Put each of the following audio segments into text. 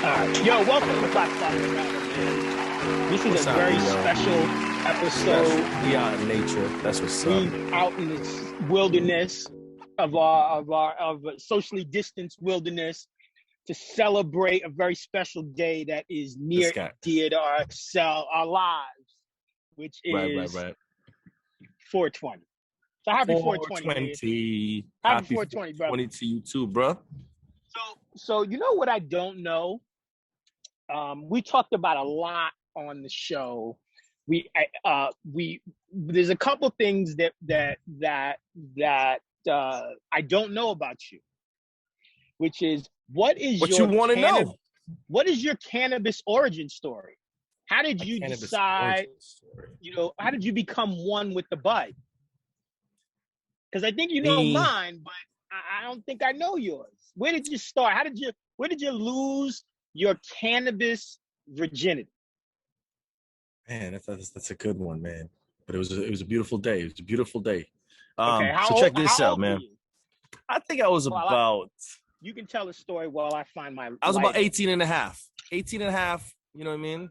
Yo, welcome to Black Saturday Night, man. This is What's a up, very yo? special episode. We out in nature. That's what's up. We out in this wilderness of socially distanced wilderness to celebrate a very special day that is near This and guy. dear to our lives, which is Right. 420. So happy 420, man. 420. Happy 420, brother. 20 to you too, bro. So you know what I don't know? We talked about a lot on the show. There's a couple things that I don't know about you, which is what you want to know? What is your cannabis origin story? How did you decide? How did you become one with the bud? Because I think you know mine, but I don't think I know yours. Where did you start? Where did you lose your cannabis virginity? Man, that's a good one, man. But it was a beautiful day. It was a beautiful day. Okay, so check this out, man. I think I was about... You can tell the story while I find my... I was about 18 and a half. 18 and a half, you know what I mean?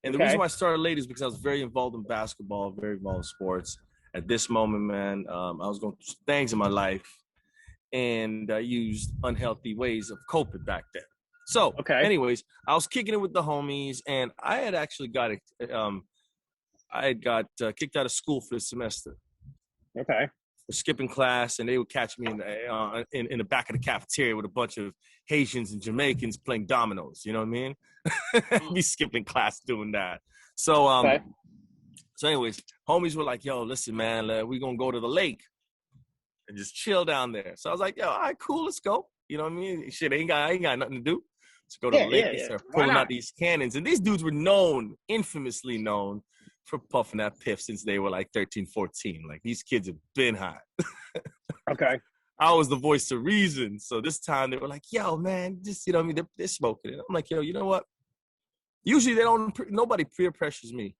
And the reason why I started late is because I was very involved in basketball, very involved in sports. At this moment, man, I was going through things in my life. And I used unhealthy ways of coping back then. So, anyways, I was kicking it with the homies, and I had actually got kicked out of school for the semester. Okay. For skipping class, and they would catch me in the back of the cafeteria with a bunch of Haitians and Jamaicans playing dominoes. You know what I mean? Be skipping class doing that. So, so anyways, homies were like, "Yo, listen, man, we gonna go to the lake and just chill down there." So I was like, "Yo, all right, cool, let's go." You know what I mean? Shit, I ain't got nothing to do. So go to the lake and start pulling out these cannons. And these dudes were infamously known for puffing that piff since they were like 13, 14. Like, these kids have been hot. Okay. I was the voice of reason. So this time they were like, "Yo, man, just, you know what I mean? They're smoking it." I'm like, "Yo, you know what? Usually nobody peer pressures me."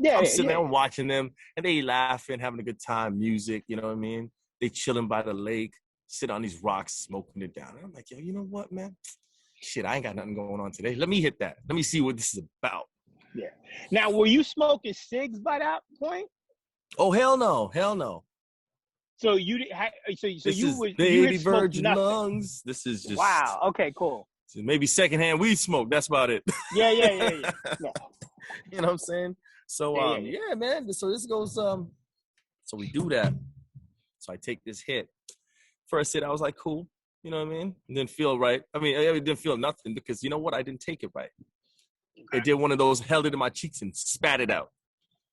I'm sitting there watching them, and they laughing, having a good time, music, you know what I mean? They chilling by the lake, sit on these rocks, smoking it down. And I'm like, "Yo, you know what, man? Shit, I ain't got nothing going on today. Let me hit that. Let me see what this is about." Yeah. Now, were you smoking cigs by that point? Oh, hell no. So you baby virgin lungs. This is just... Wow. Okay, cool. Maybe secondhand weed smoke. That's about it. Yeah. You know what I'm saying? So, yeah, man. So this goes, so we do that. So I take this hit. First hit, I was like, cool. You know what I mean? It didn't feel right. I mean, it didn't feel nothing because, you know what? I didn't take it right. Okay. I did one of those, held it in my cheeks and spat it out.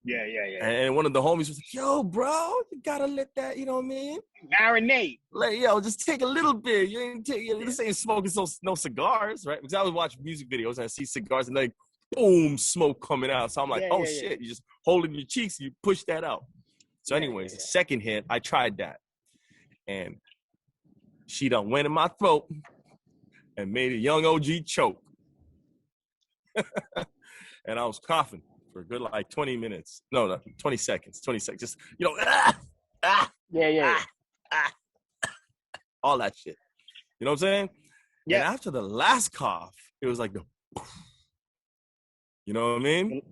Yeah. And one of the homies was like, "Yo, bro, you gotta let that, you know what I mean? Marinate. Like, yo, just take a little bit. You ain't this ain't smoking no cigars, right?" Because I would watch music videos and I see cigars and like, boom, smoke coming out. So I'm like, shit, you just hold it in your cheeks and you push that out. So anyways, the second hit, I tried that. And she done went in my throat and made a young OG choke. And I was coughing for a good like 20 minutes. No, 20 seconds. 20 seconds. Just, you know, all that shit. You know what I'm saying? Yeah. And after the last cough, it was like the, you know what I mean?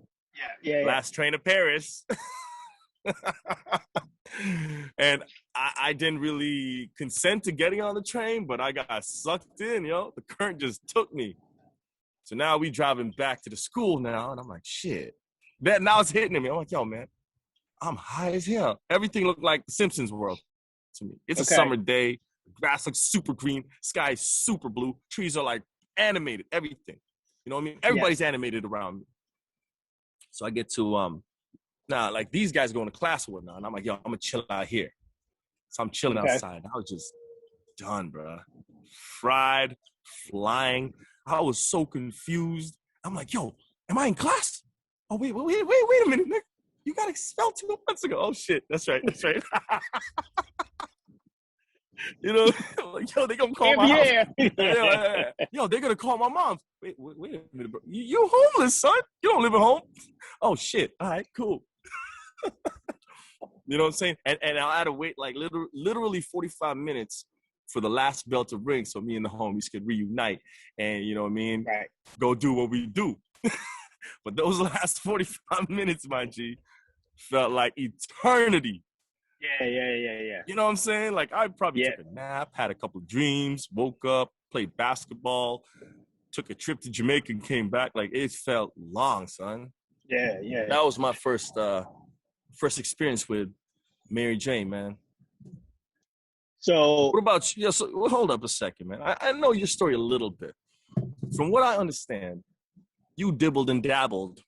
Yeah. Last train to Paris. And I didn't really consent to getting on the train, but I got sucked in, yo. The current just took me. So now we driving back to the school now, and I'm like, shit. Now it's hitting me. I'm like, yo, man, I'm high as hell. Everything looked like the Simpsons world to me. It's a summer day. The grass looks super green. Sky is super blue. Trees are like animated, everything. You know what I mean? Everybody's animated around me. So I get to, like these guys going to class or whatnot, and I'm like, yo, I'm going to chill out here. So I'm chilling outside. I was just done, bro. Fried, flying. I was so confused. I'm like, yo, am I in class? Oh, wait a minute, nigga. You got expelled 2 months ago. Oh, shit. That's right. You know, like, yo, they gonna call my house. Yo, they're gonna call my mom. Wait a minute, bro. You homeless, son. You don't live at home. Oh, shit. All right, cool. You know what I'm saying? And I had to wait like literally 45 minutes for the last bell to ring so me and the homies could reunite and, you know what I mean, right. go do what we do. But those last 45 minutes, my G, felt like eternity. Yeah. You know what I'm saying? Like, I probably took a nap, had a couple of dreams, woke up, played basketball, took a trip to Jamaica and came back. Like, it felt long, son. Yeah. That was my first experience with Mary Jane, man. So what about you? Yeah, so hold up a second, man. I know your story a little bit. From what I understand, you dibbled and dabbled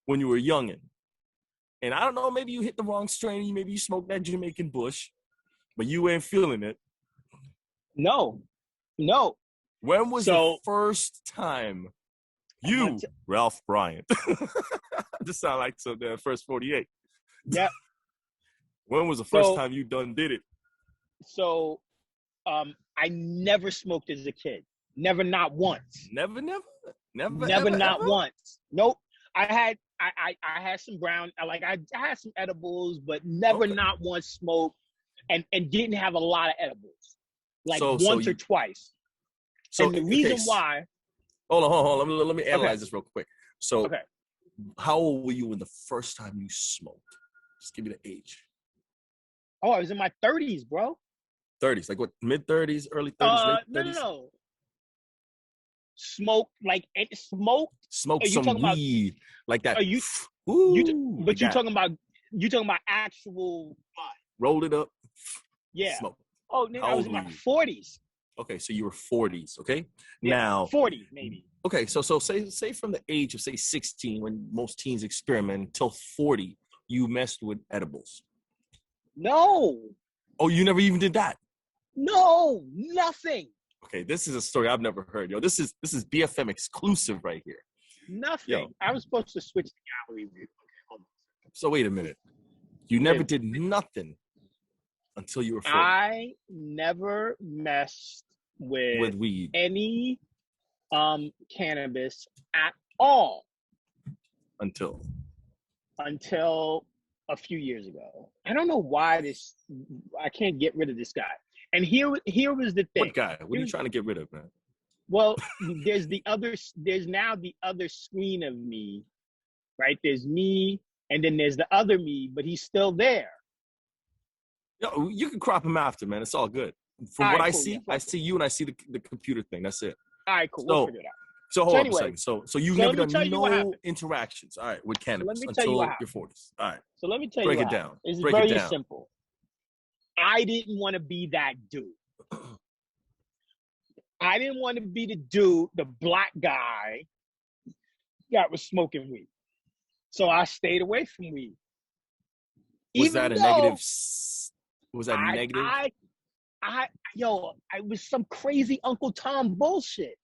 when you were youngin'. And I don't know, maybe you hit the wrong strain, maybe you smoked that Jamaican bush, but you ain't feeling it. No. When was the first time you, Ralph Bryant, this sound like the first 48. Yeah. When was the first time you done did it? So, I never smoked as a kid. Never, not once. Never, not ever? once. Nope. I had some brown, I had some edibles, but never, not once smoked, and didn't have a lot of edibles, once or twice. So and the reason why. Hold on. Let me analyze this real quick. So, how old were you when the first time you smoked? Just give me the age. Oh, I was in my 30s, bro. 30s, like what? Mid 30s, early 30s, late 30s? No. Smoke Smoke some weed like that. Are you? But you talking about actual? Rolled it up. Yeah. Smoke. Oh, no, I was in my 40s. Okay, so you were 40s. Okay, yeah, now 40 maybe. Okay, so say from the age of say 16, when most teens experiment, until 40, you messed with edibles. No. Oh, you never even did that? No, nothing. Okay, this is a story I've never heard. Yo, this is BFM exclusive right here. Nothing. Yo. I was supposed to switch the gallery view. Okay, hold on. So wait a minute. You never did nothing until you were 40. I never messed with weed, any cannabis at all until a few years ago. I don't know why I can't get rid of this guy. And here was the thing. What guy? What are you trying to get rid of, man? Well, there's now the other screen of me, right? There's me, and then there's the other me, but he's still there. Yo, you can crop him after, man. It's all good. From what I see, I see you and I see the computer thing. That's it. All right, cool. We'll figure it out. So hold on a second. So you've never done no interactions, all right, with cannabis until your 40s. All right. So let me tell you. Break it down. It's very simple. I didn't want to be that dude. I didn't want to be the dude, the black guy that was smoking weed. So I stayed away from weed. Was that negative? Was that negative? It was some crazy Uncle Tom bullshit.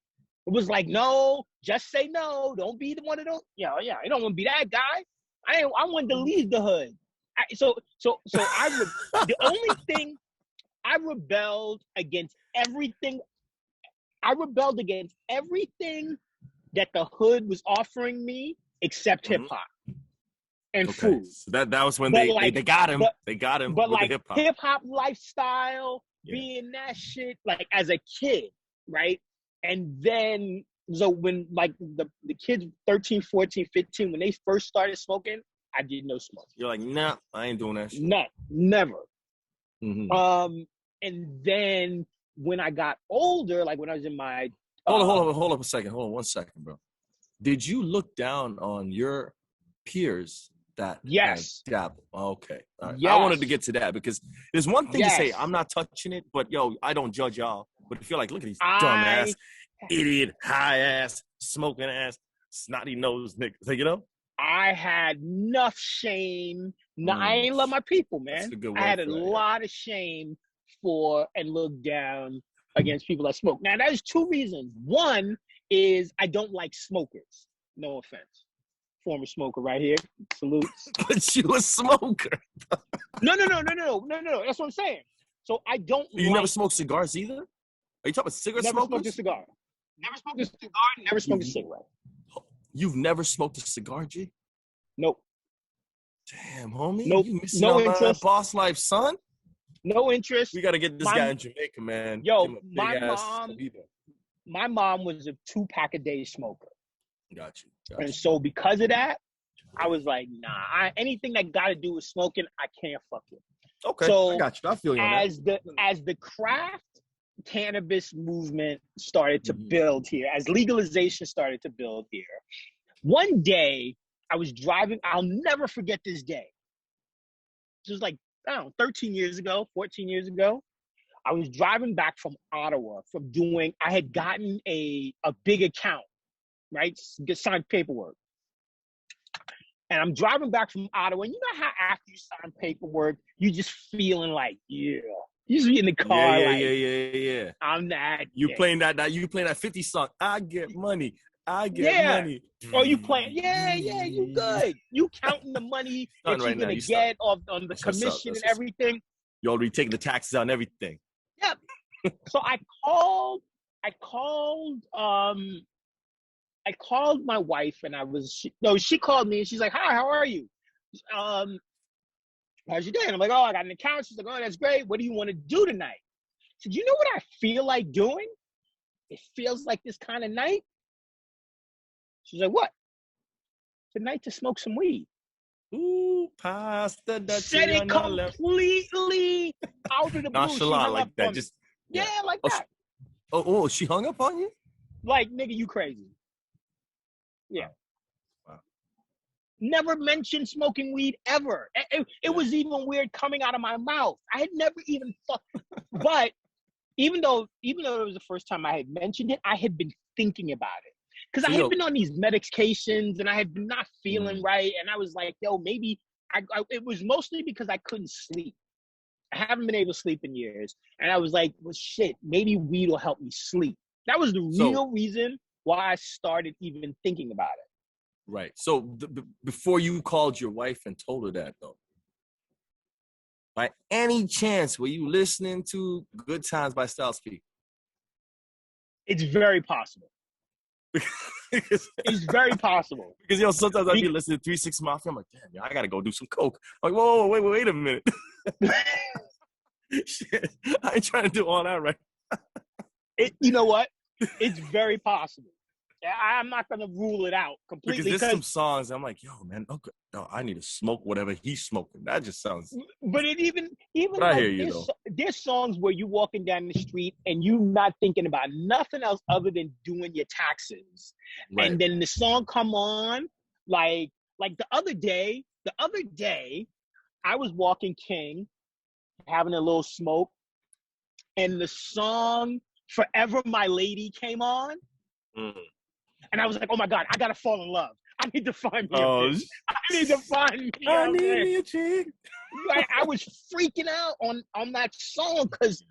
It was like, no, just say no. Don't be one of those. Yeah, I don't want to be that guy. I wanted to leave the hood. The only thing, I rebelled against everything. I rebelled against everything that the hood was offering me except hip hop and food. So that was when they got him. They got him. But with like the hip hop lifestyle, being that shit, like as a kid, right? And then so when like the kids 13, 14, 15, when they first started smoking, I did no smoke. You're like, nah, I ain't doing that shit. No, never. Mm-hmm. And then when I got older, like when I was in my hold up a second. Hold on 1 second, bro. Did you look down on your peers that dabbled? Okay. All right. Yes. I wanted to get to that because there's one thing to say, I'm not touching it, but yo, I don't judge y'all. But if you're like, look at these dumb ass, idiot, high ass, smoking ass, snotty nose niggas, you know? I had enough shame. No, I ain't love my people, man. I had a lot of shame for and look down against people that smoke. Now, there's two reasons. One is I don't like smokers. No offense. Former smoker right here. Salutes. But you a smoker. No. That's what I'm saying. So I don't You never smoked cigars either? Are you talking about cigarette smokers? Never smoked a cigar. Never smoked a cigar. Never smoked a cigarette. You've never smoked a cigar, G? Nope. Damn, homie. Nope. You missing out on that boss life, son? No interest. We got to get this guy in Jamaica, man. Yo, my mom was a 2-pack a day smoker. Got you. And so because of that, I was like, nah, anything that got to do with smoking, I can't fuck with. Okay, so I got you. I feel you on that. As the craft cannabis movement started to build here, as legalization started to build here, one day I was driving. I'll never forget this day. This was like, I don't know, 13 years ago, 14 years ago. I was driving back from Ottawa I had gotten a big account, right? Signed paperwork. And I'm driving back from Ottawa. And you know how after you sign paperwork, you just feeling like, yeah. You just be in the car yeah. I'm that. You playing that 50 song. I get money. I get money. Or you playing, you good. You counting the money that you're going to get on the commission and everything. You already taking the taxes out and everything. Yep. So I called my wife and she called me and she's like, hi, how are you? How's your day? And I'm like, oh, I got an account. She's like, oh, that's great. What do you want to do tonight? I said, you know what I feel like doing? It feels like this kind of night. She's like, what? It's a night to smoke some weed. Ooh, pasta. Said it completely out of the blue. Nonchalant like that. Just like that. Oh, she hung up on you? Like, nigga, you crazy. Yeah. Wow. Never mentioned smoking weed ever. It was even weird coming out of my mouth. I had never even thought. But even though it was the first time I had mentioned it, I had been thinking about it. Because I had been on these medications and I had been not feeling right. And I was like, yo, maybe it was mostly because I couldn't sleep. I haven't been able to sleep in years. And I was like, well, shit, maybe weed will help me sleep. That was the real reason why I started even thinking about it. Right. So before you called your wife and told her that, though, by any chance, were you listening to Good Times by Styles P? It's very possible. It's very possible. Because, sometimes I'd be listening to 3 6 Mafia. I'm like, damn, I got to go do some coke. I'm like, whoa, wait a minute. Shit, I ain't trying to do all that right. You know what? It's very possible. I'm not going to rule it out completely. Because there's some songs I'm like, yo, man, okay, no, I need to smoke whatever he's smoking. That just sounds... But even but I hear you, though. There's songs where you're walking down the street and you're not thinking about nothing else other than doing your taxes. Right. And then the song come on, like the other day, I was walking King, having a little smoke, and the song Forever My Lady came on. Mm-hmm. And I was like, oh my God, I gotta fall in love. I need to find me a bitch. I need to find me I need me a chick. I was freaking out on that song because,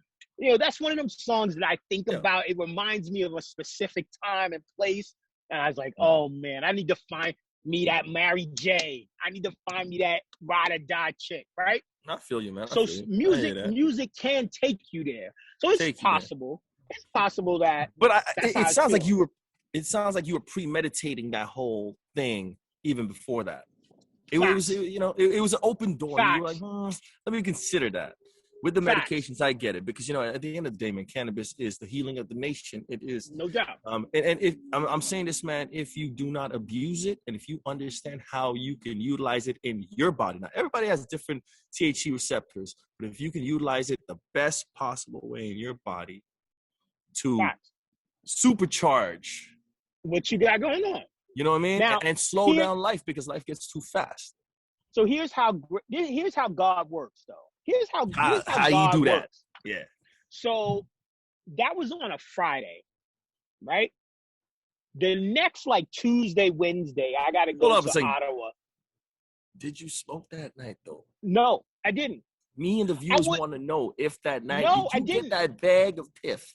that's one of them songs that I think about. It reminds me of a specific time and place. And I was like, oh man, I need to find me that Mary J. I need to find me that ride or die chick, right? I feel you, man. So music can take you there. So it's possible. It's possible that. But it sounds like you were. It sounds like you were premeditating that whole thing even before that. It was an open door. You were like, let me consider that. With the medications, I get it because at the end of the day, man, cannabis is the healing of the nation. It is, no doubt. I'm saying this, man, if you do not abuse it and if you understand how you can utilize it in your body. Now, everybody has different THC receptors, but if you can utilize it the best possible way in your body to supercharge what you got going on. You know what I mean? Now, and slow down life because life gets too fast. So here's how God works, though. Here's how God you do that. Works. Yeah. So that was on a Friday, right? The next Tuesday, Wednesday, I got to go to Ottawa. Did you smoke that night, though? No, I didn't. Me and the viewers want to know if that night did you get that bag of piff?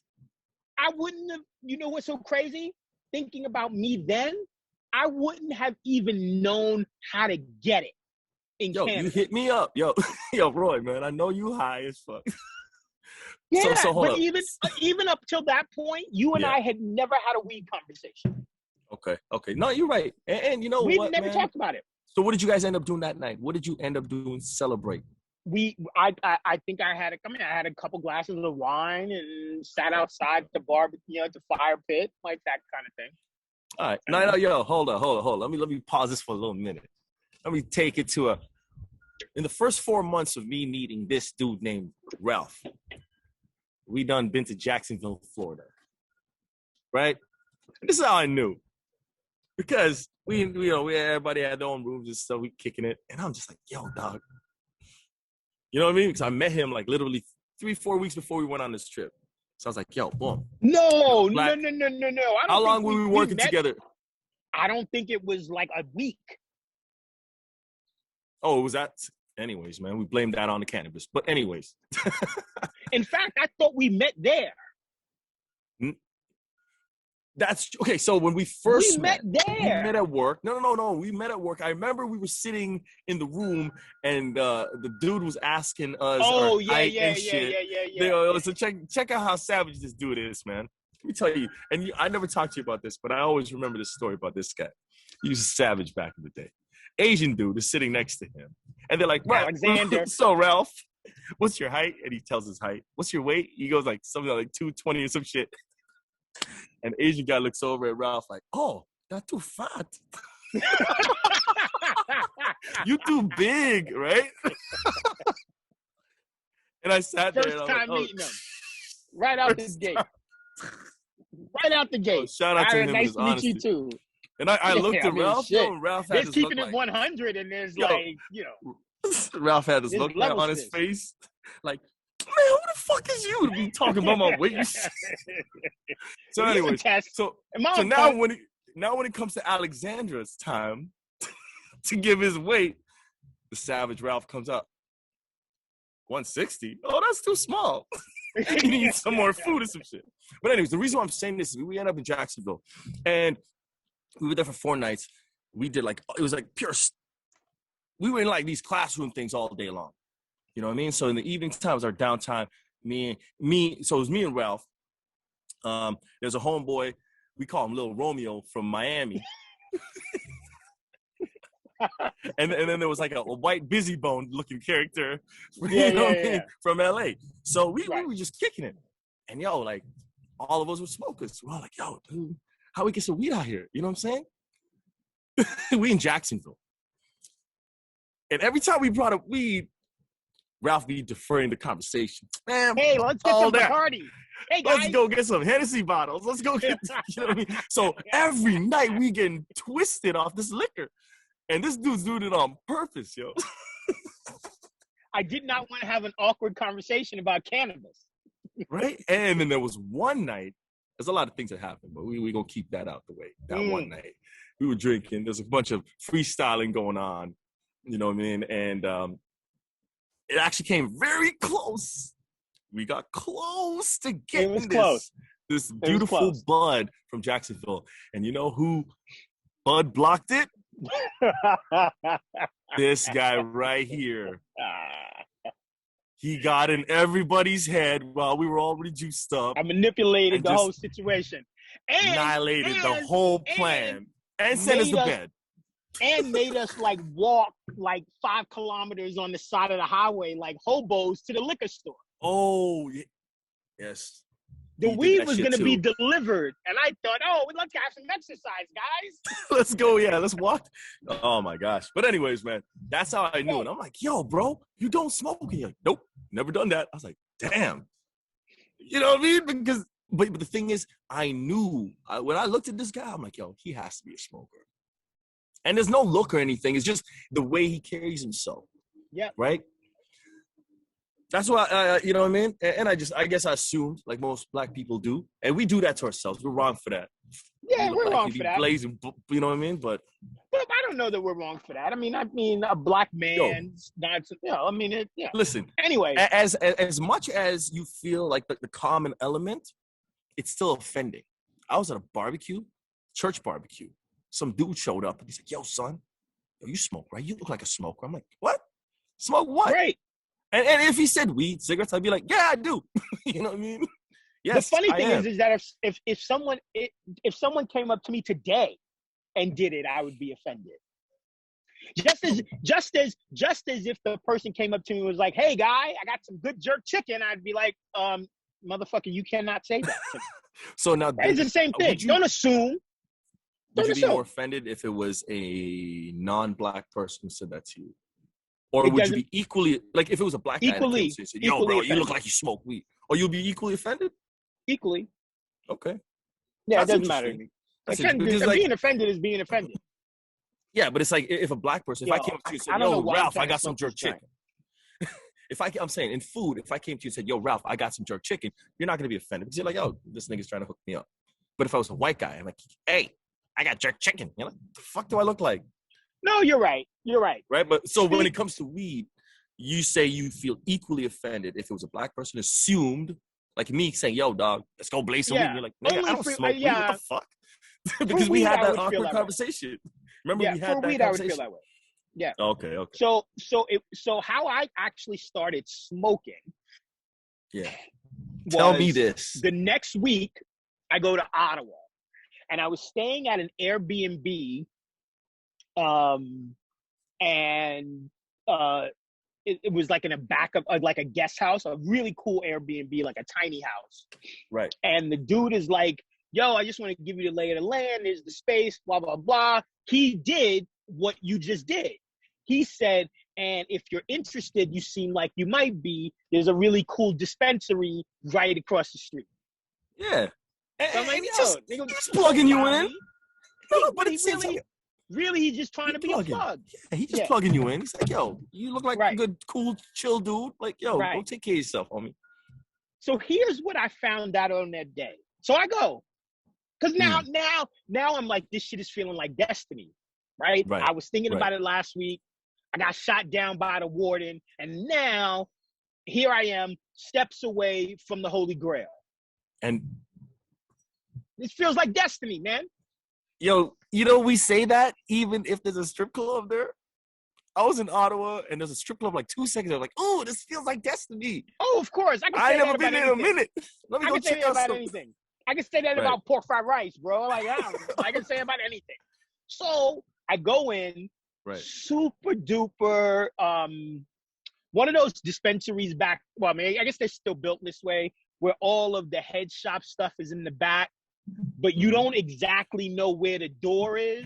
I wouldn't have. You know what's so crazy? Thinking about me then, I wouldn't have even known how to get it in Canada. You hit me up. Yo, Roy, man, I know you high as fuck. Yeah, so hold up. Even up till that point, you and I had never had a weed conversation. Okay. No, you're right. And you know what, we never talked about it. So what did you guys end up doing that night? What did you end up doing to celebrate? I think I had a couple glasses of wine and sat outside the barbecue, the fire pit, like that kind of thing. All right. No, yo, hold on. Let me pause this for a little minute. Let me take it to in the first 4 months of me meeting this dude named Ralph, we done been to Jacksonville, Florida. Right? This is how I knew. Because we everybody had their own rooms and stuff, we kicking it. And I'm just like, yo, dog. You know what I mean? Because I met him like literally 3-4 weeks before we went on this trip. So I was like, yo, boom. No. How long were we working together? I don't think it was like a week. Oh, it was that? Anyways, man, we blamed that on the cannabis. But anyways. In fact, I thought we met there. That's okay. So when we first met there. We met at work. No. We met at work. I remember we were sitting in the room and the dude was asking us. Oh, yeah. So check out how savage this dude is, man. Let me tell you. And I never talked to you about this, but I always remember this story about this guy. He was a savage back in the day. Asian dude is sitting next to him. And they're like, Alexander. So Ralph, what's your height? And he tells his height. What's your weight? He goes like something like 220 or some shit. And Asian guy looks over at Ralph like, oh, that's too fat. You too big, right? And I sat there. First time meeting him. Right out the gate. Right out the gate. Shout out to him. Nice to meet you too. And I looked at Ralph. Yo, Ralph had this keeping it 100 and there's Ralph had this look on his face. Like, man, who the fuck is you to be talking about my weight? So anyway, so now when it comes to Alexandra's time to give his weight, the savage Ralph comes up. 160? Oh, that's too small. He needs some more food or some shit. But anyways, the reason why I'm saying this is we ended up in Jacksonville, and we were there for 4 nights. We did it was like pure. We were in like these classroom things all day long. You know what I mean? So in the evening time was our downtime. So it was me and Ralph. There's a homeboy. We call him Little Romeo from Miami. and then there was like a white busy bone looking character from LA. So we were just kicking it. And like all of us were smokers. We're all like, yo, dude, how we get some weed out here? You know what I'm saying? We in Jacksonville. And every time we brought up weed, Ralph be deferring the conversation. Man, hey, let's get some party. Hey, guys. Let's go get some Hennessy bottles. Let's go get, you know what I mean? So every night we getting twisted off this liquor. And this dude's doing it on purpose, yo. I did not want to have an awkward conversation about cannabis. Right? And then there was one night, there's a lot of things that happened, but we gonna keep that out the way. That one night, we were drinking. There's a bunch of freestyling going on. You know what I mean? And it actually came very close. We got close to getting this beautiful bud from Jacksonville. And you know who Bud blocked it? This guy right here. He got in everybody's head while we were already juiced up. I manipulated the whole situation. Annihilated the whole plan. And sent us to bed. And made us walk 5 kilometers on the side of the highway like hobos to the liquor store. Oh, yes. The weed was going to be delivered. And I thought, let's have some exercise, guys. Let's go. Yeah, let's walk. Oh, my gosh. But anyways, man, that's how I knew it. I'm like, yo, bro, you don't smoke. And you're like, nope, never done that. I was like, damn. You know what I mean? Because, but the thing is, I knew. When I looked at this guy, I'm like, yo, he has to be a smoker. And there's no look or anything. It's just the way he carries himself. Yeah. Right? That's why, you know what I mean? And I guess I assumed, like most black people do. And we do that to ourselves. We're wrong for that. Yeah, we're wrong for that. Blazing, you know what I mean? But I don't know that we're wrong for that. I mean, a black man's not, Listen. Anyway. As much as you feel like the common element, it's still offending. I was at a barbecue, church barbecue. Some dude showed up and he's like, yo, son, you smoke, right? You look like a smoker. I'm like, what? Smoke what? Right. And if he said weed, cigarettes, I'd be like, yeah, I do. You know what I mean? Yes. The funny thing is that if someone came up to me today and did it, I would be offended. Just as if the person came up to me and was like, "Hey, guy, I got some good jerk chicken," I'd be like, motherfucker, you cannot say that to me. So now it's the same thing. Don't assume. Would you be more offended if it was a non-black person who said that to you? Or would you be equally, like if it was a black guy that came to you and said, "Yo, bro, you look like you smoke weed," or you'll be equally offended? Equally. Okay. Yeah, it doesn't matter to me. Being offended is being offended. Yeah, but it's like if a black person, if I came up to you and said, "Yo, Ralph, I got some jerk chicken." I'm saying in food, if I came to you and said, "Yo, Ralph, I got some jerk chicken," you're not going to be offended because you're like, "Oh, this nigga's trying to hook me up." But if I was a white guy, I'm like, "Hey, I got jerk chicken." You're like, "The fuck do I look like?" No, you're right. Right? But so when it comes to weed, you say you feel equally offended if it was a black person assumed, like me saying, "Yo, dog, let's go blaze some weed." And you're like, "Nigga, I don't smoke weed. What the fuck?" Because we had that awkward conversation. Remember, we had that conversation. I would feel that way. Yeah. Okay. So how I actually started smoking. Yeah. Tell me this. The next week, I go to Ottawa, and I was staying at an Airbnb, it was like in a back of like a guest house, a really cool Airbnb, like a tiny house. Right. And the dude is like, "Yo, I just want to give you the lay of the land. There's the space, blah, blah, blah." He did what you just did. He said, "And if you're interested, you seem like you might be. There's a really cool dispensary right across the street." Yeah. So I'm like, just plugging you in. No, but it's really, he's just trying to be a plug. Yeah, he's just plugging you in. He's like, "Yo, you look like a good, cool, chill dude. Like, yo, go take care of yourself, homie." So here's what I found out on that day. So I go. Because now I'm like, this shit is feeling like destiny, right? I was thinking about it last week. I got shot down by the warden. And now here I am, steps away from the Holy Grail. And this feels like destiny, man. Yo, we say that even if there's a strip club there. I was in Ottawa, and there's a strip club like 2 seconds. I was like, "Oh, this feels like destiny." Oh, of course. I ain't never been there in a minute. Let me go check out something. Anything. I can say that about pork fried rice, bro. Like, I can say about anything. So I go in, super duper, one of those dispensaries back. Well, I mean, I guess they're still built this way, where all of the head shop stuff is in the back, but you don't exactly know where the door is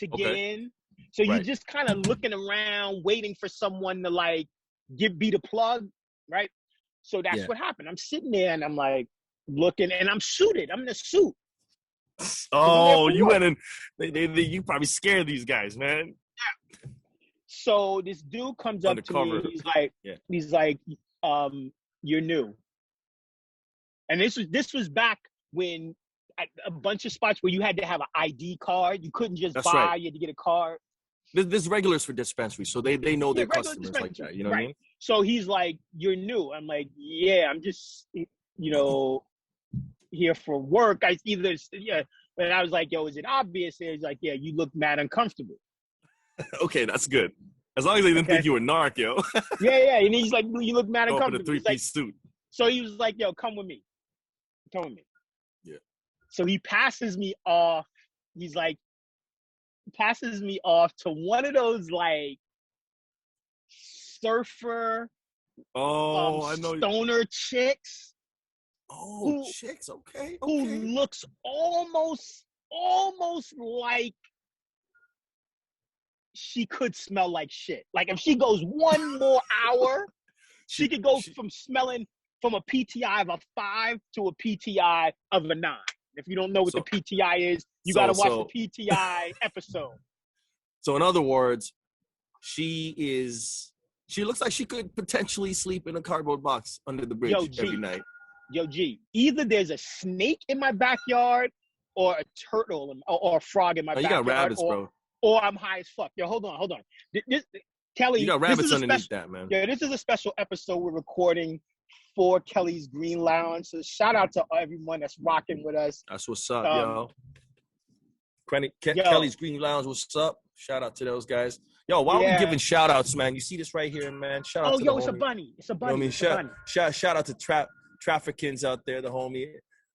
to get in. So you're just kind of looking around, waiting for someone to like be the plug, right? So that's what happened. I'm sitting there and I'm like looking, and I'm suited. I'm in a suit. Oh, you went in. You probably scared these guys, man. So this dude comes up to me. He's like, "You're new." And this was back when at a bunch of spots where you had to have an ID card. You couldn't just buy. You had to get a card. There's regulars for dispensaries, so they know their customers like that. You know what I mean? So he's like, "You're new." I'm like, "Yeah, I'm just, here for work." But I was like, "Yo, is it obvious?" He's like, "Yeah, you look mad uncomfortable." Okay, that's good. As long as they didn't think you were narc, yo. yeah. And he's like, "You look mad uncomfortable." In a three-piece suit. So he was like, "Yo, come with me." Yeah. So he passes me off. He's like, passes me off to one of those like surfer, I know, stoner chicks. Chicks, okay. Who looks almost like she could smell like shit. Like if she goes one more hour, she could go from smelling from a PTI of a 5 to a PTI of a 9. If you don't know what the PTI is, you got to watch the PTI episode. So in other words, she looks like she could potentially sleep in a cardboard box under the bridge every night. Yo, G, either there's a snake in my backyard or a turtle or a frog in my backyard. You got rabbits, bro. Or I'm high as fuck. Yo, hold on. Kelly, you got rabbits underneath that, man. Yeah, this is a special episode we're recording for Kelly's Green Lounge. So shout out to everyone that's rocking with us. That's what's up, yo. Kelly's Green Lounge, what's up? Shout out to those guys. Yo, why are we giving shout outs, man? You see this right here, man. Shout out to the homie. It's a bunny. It's a bunny. You know what I mean? Shout out to Traffickins out there, the homie.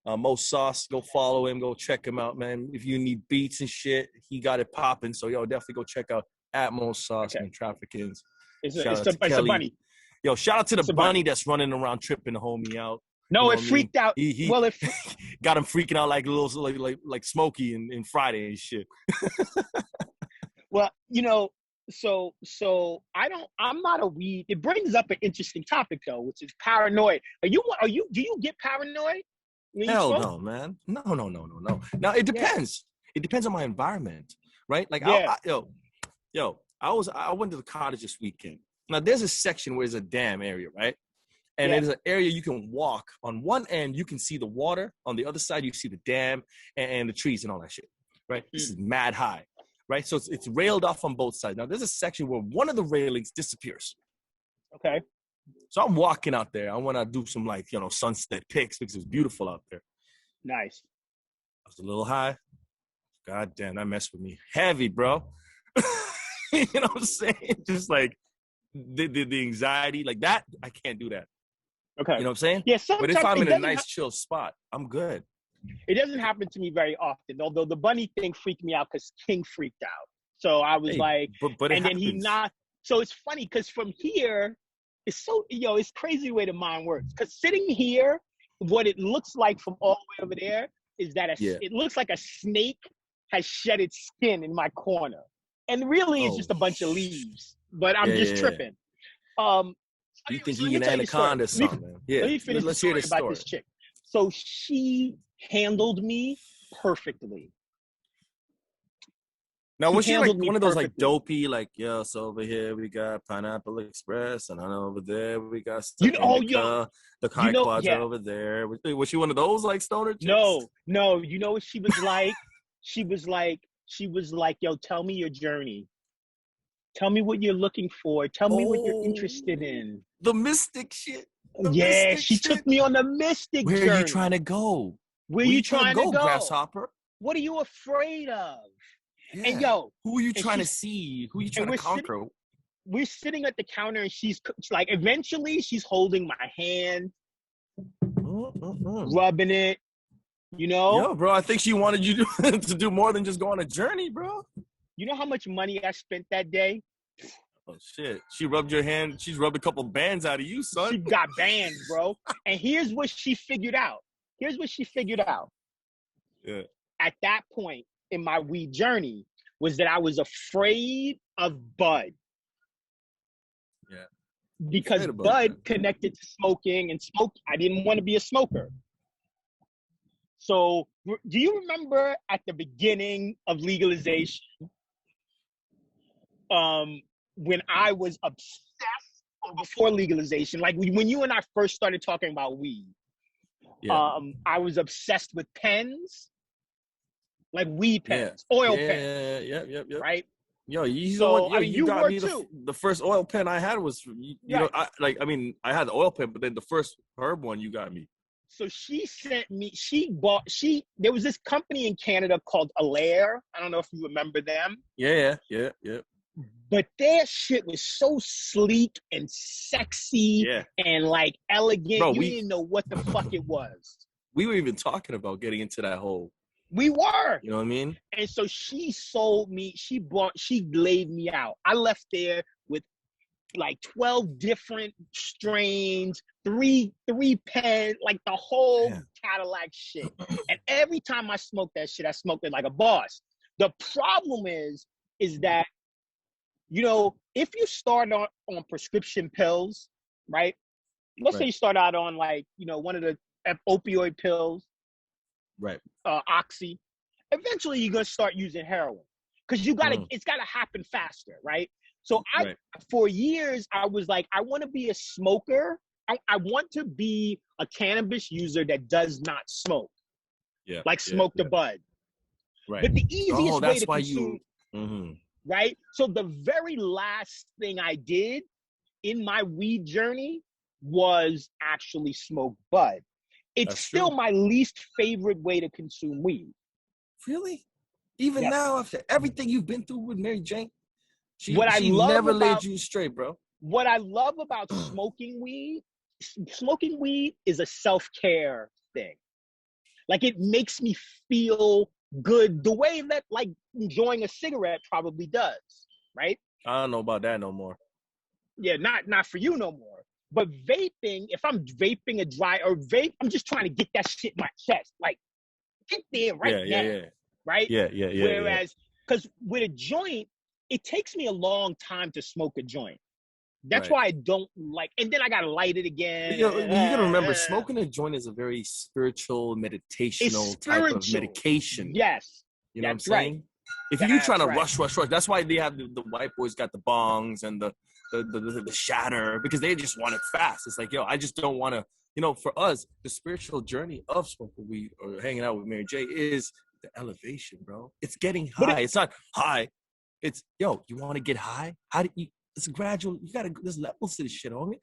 Mo Sauce, go follow him, go check him out, man. If you need beats and shit, he got it popping. So, yo, definitely go check out At most sauce and traffickings. It's a bunny. Yo, shout out to the bunny that's running around tripping the homie out. No, it freaked out. He got him freaking out like little like Smokey in Friday and shit. Well, so I'm not a weed. It brings up an interesting topic though, which is paranoid. Do you get paranoid? Hell no, man. No. Now it depends. It depends on my environment, right? Like I went to the cottage this weekend. Now there's a section where there's a dam area, right? And there's an area you can walk. On one end, you can see the water. On the other side, you see the dam and the trees and all that shit, right? This is mad high, right? So it's railed off on both sides. Now there's a section where one of the railings disappears. Okay. So I'm walking out there. I want to do some sunset pics because it's beautiful out there. Nice. I was a little high. God damn, that messed with me. Heavy, bro. You know what I'm saying? Just like the anxiety, like that, I can't do that. Okay. You know what I'm saying? Yeah, but if I'm in a nice, chill spot, I'm good. It doesn't happen to me very often, although the bunny thing freaked me out because King freaked out. So I was but and then he knocked. So it's funny because from here, it's so, it's crazy the way the mind works. Because sitting here, what it looks like from all the way over there is that it looks like a snake has shed its skin in my corner. And really, it's just a bunch of leaves. But I'm just tripping. You think you're an anaconda or something, man. Yeah, let me finish the story about this chick. So she handled me perfectly. Now, was she like one of those like dopey, like, so over here we got Pineapple Express, and over there we got the high quads over there. Was she one of those like stoner chicks? No. You know what she was like? She was like, yo, tell me your journey. Tell me what you're looking for. Tell me what you're interested in. The mystic shit. She took me on the mystic journey. Where are you trying to go? Where you trying to go, Grasshopper? What are you afraid of? Yeah. And who are you trying to see? Who are you trying to conquer? We're sitting at the counter, and she's like, eventually, she's holding my hand, rubbing it. Yo, bro, I think she wanted you to do more than just go on a journey, bro. You know how much money I spent that day? Oh, shit. She rubbed your hand. She's rubbed a couple bands out of you, son. She got bands, bro. And here's what she figured out. Yeah. At that point in my weed journey was that I was afraid of bud. Yeah. Because bud connected to smoking, and I didn't want to be a smoker. So do you remember at the beginning of legalization, when I was obsessed, or before legalization, like when you and I first started talking about weed, I was obsessed with pens, like weed pens, oil pens. Yeah. Right? Yo, you got me the first oil pen I had was, I had the oil pen, but then the first herb one you got me. So she sent me, there was this company in Canada called Alaire. I don't know if you remember them. Yeah. But their shit was so sleek and sexy and like elegant. Bro, you didn't know what the fuck it was. We were even talking about getting into that whole. We were. You know what I mean? And so she sold me, she laid me out. I left there with like 12 different strains, three pens, like the whole Cadillac shit. And every time I smoked that shit, I smoked it like a boss. The problem is that, if you start on prescription pills, right? Let's say you start out on like, one of the opioid pills, right? Oxy. Eventually you're going to start using heroin because it's got to happen faster, right? So for years, I was like, I want to be a smoker. I want to be a cannabis user that does not smoke. Yeah. Like smoke the bud. Right. But the easiest way to consume, mm-hmm. right? So the very last thing I did in my weed journey was actually smoke bud. It's still my least favorite way to consume weed. Really? Even now, after everything you've been through with Mary Jane? She never laid you straight, bro. What I love about smoking weed is a self-care thing. Like, it makes me feel good the way that, like, enjoying a cigarette probably does. right? I don't know about that no more. Yeah, not for you no more. But vaping, if I'm vaping a dry or vape, I'm just trying to get that shit in my chest. Like, get there right now, right? Yeah. Whereas, because with a joint, it takes me a long time to smoke a joint. That's why I don't like, and then I gotta light it again. You gotta remember, smoking a joint is a very spiritual, meditational type of medication. Yes. You know what I'm saying? Right. If you're trying to rush, that's why they have the white boys got the bongs and the shatter, because they just want it fast. It's like, yo, I just don't want to, for us, the spiritual journey of smoking weed or hanging out with Mary J is the elevation, bro. It's getting high. It's not high. It's, yo, you want to get high? How do you, it's gradual. You got to, there's levels to this shit, homie.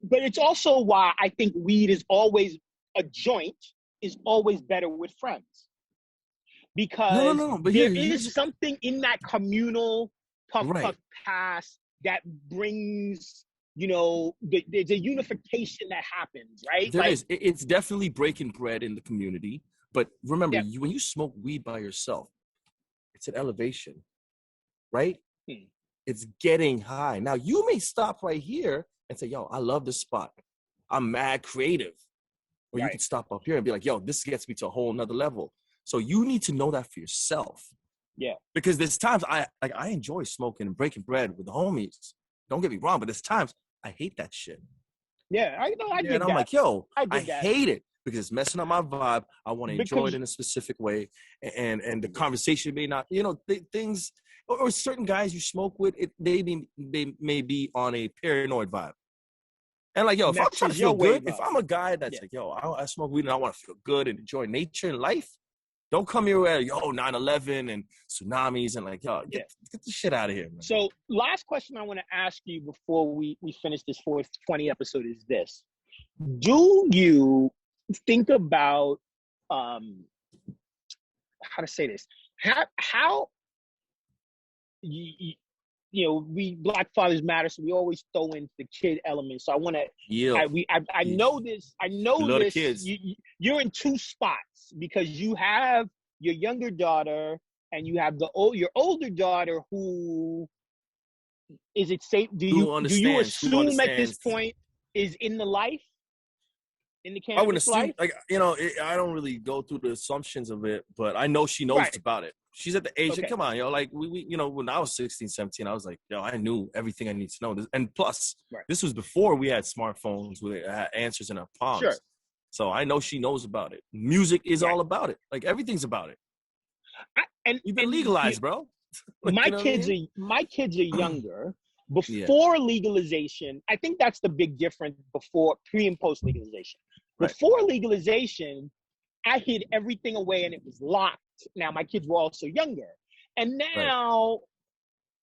But it's also why I think weed is always, a joint is always better with friends. Because there is something in that communal puff pass that brings, there's a unification that happens, right? There is. It's definitely breaking bread in the community. But remember, when you smoke weed by yourself, it's an elevation, right? It's getting high. Now, you may stop right here and say, yo, I love this spot. I'm mad creative. Or you can stop up here and be like, yo, this gets me to a whole nother level. So you need to know that for yourself. Yeah. Because there's times I enjoy smoking and breaking bread with the homies. Don't get me wrong, but there's times I hate that shit. Yeah, I know. I get that. And I'm like, yo, I hate it because it's messing up my vibe. I want to enjoy it in a specific way. And the conversation may not, things, or certain guys you smoke with, they may be on a paranoid vibe. And like, yo, if I'm trying to feel good, if I'm a guy that's like, yo, I smoke weed and I want to feel good and enjoy nature and life, don't come here with, yo, 9/11 and tsunamis and like, yo, get the shit out of here, man. So last question I want to ask you before we finish this 420 episode is this. Do you think about, how to say this? How we Black Fathers Matter, so we always throw in the kid element. So I want to, I know this. I know this. Kids. You're in two spots because you have your younger daughter and you have your older daughter who, is it safe? Do you assume at this point is in the life? In the cannabis I would assume, life? I don't really go through the assumptions of it, but I know she knows about it. She's at the age, come on, yo, like we when I was 16, 17, I was like, yo, I knew everything I need to know. And plus, this was before we had smartphones with answers in our palms. Sure. So I know she knows about it. Music is all about it. Like everything's about it. You've been legalized, bro. Like, my kids are younger. Before legalization, I think that's the big difference before pre and post legalization. Before legalization, I hid everything away and it was locked. Now my kids were also younger. And now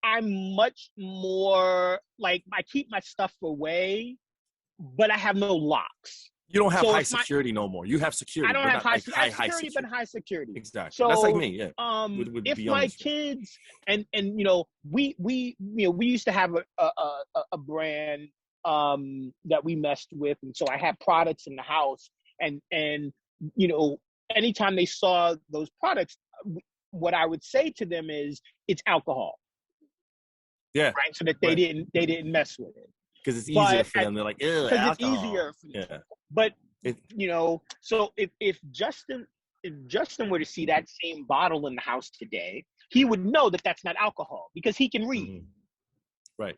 I'm much more like, I keep my stuff away, but I have no locks. You don't have high security no more. You have security. I don't have high security, but high security. Exactly. So, that's like me. Yeah. If my kids and we used to have a brand that we messed with, and so I had products in the house, and anytime they saw those products, what I would say to them is it's alcohol. Yeah. Right. So that they didn't mess with it. Because it's easier for them. They're like, ew, alcohol. It's easier for them. Yeah. But so if Justin were to see that same bottle in the house today, he would know that that's not alcohol because he can read. Mm-hmm.